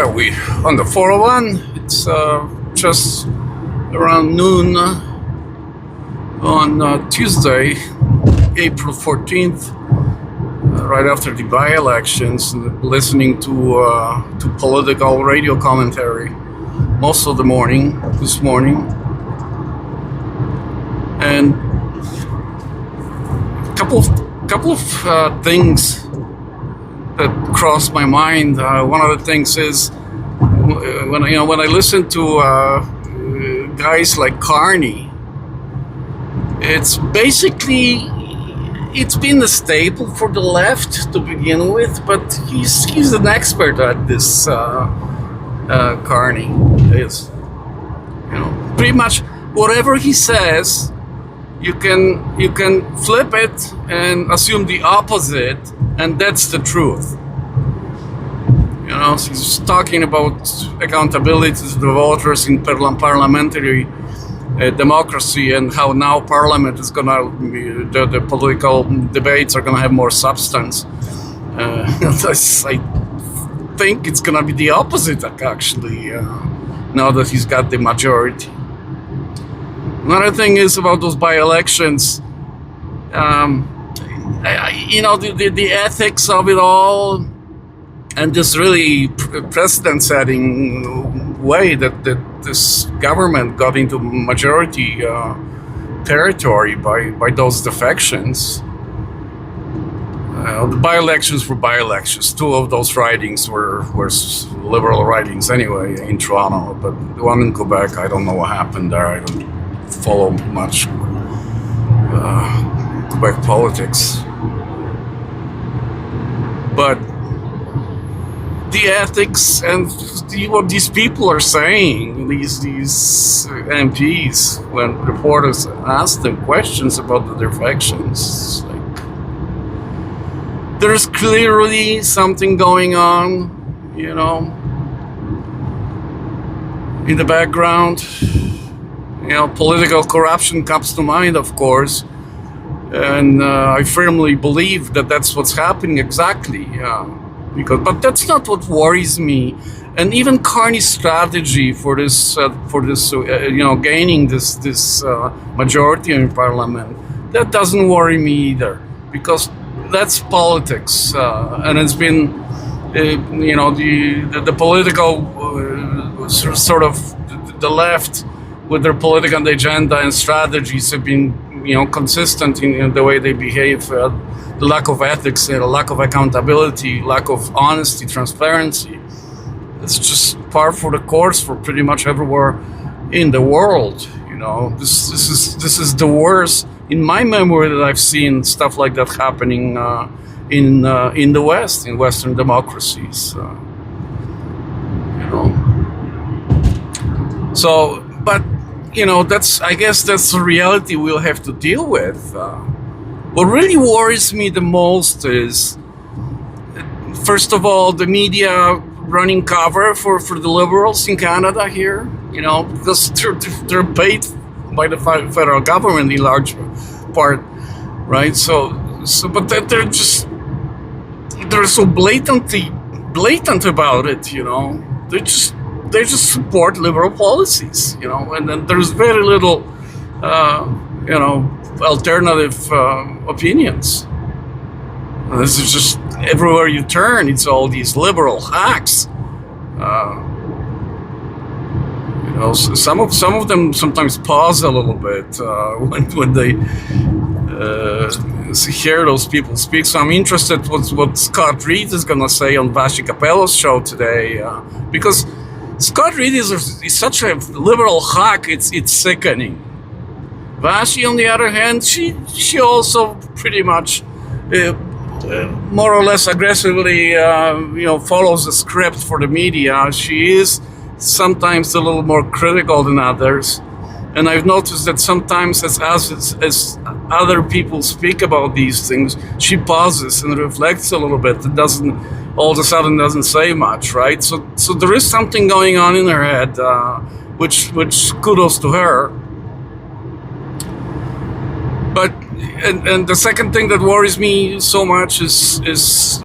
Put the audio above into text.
are we? On the 401. It's just around noon on Tuesday, April 14th, right after the by-elections, listening to political radio commentary most of the morning, this morning. And a couple of things that crossed my mind. One of the things is when I listen to guys like Carney, it's been a staple for the left to begin with, but he's an expert at this. Carney is, pretty much whatever he says, you can flip it and assume the opposite, and that's the truth. He's talking about accountability to the voters in parliamentary democracy, and how now parliament is gonna be, the political debates are gonna have more substance. I think it's gonna be the opposite, actually, now that he's got the majority. Another thing is about those by-elections. The ethics of it all, and this really precedent-setting way that this government got into majority territory by those defections. The by-elections were by-elections. Two of those ridings were liberal ridings anyway in Toronto, but the one in Quebec, I don't know what happened there. I don't follow much Quebec politics. But the ethics and what these people are saying, these MPs, when reporters ask them questions about the defections, there's clearly something going on, in the background. Political corruption comes to mind, of course, and I firmly believe that that's what's happening exactly. But that's not what worries me. And even Carney's strategy for this, gaining this majority in parliament, that doesn't worry me either, because that's politics, and it's been, the political sort of the left with their political agenda and strategies have been, consistent in the way they behave. The lack of ethics, the lack of accountability, lack of honesty, transparency. It's just par for the course for pretty much everywhere in the world. This is the worst in my memory that I've seen stuff like that happening in the West, in Western democracies. So, but I guess that's the reality we'll have to deal with. What really worries me the most is, first of all, the media running cover for the Liberals in Canada here, because they're paid by the federal government in large part, right? But they're so blatant about it, they just support liberal policies, and then there's very little, alternative opinions. This is just everywhere you turn, it's all these liberal hacks. Some of them sometimes pause a little bit when they hear those people speak. So I'm interested what Scott Reed is going to say on Vassy Capello's show today, because Scott Reed is such a liberal hack. It's sickening. Vassy, on the other hand, she also pretty much more or less aggressively follows the script for the media. She is sometimes a little more critical than others, and I've noticed that sometimes as other people speak about these things, she pauses and reflects a little bit. It doesn't all of a sudden doesn't say much, right? So there is something going on in her head, which kudos to her. But and the second thing that worries me so much is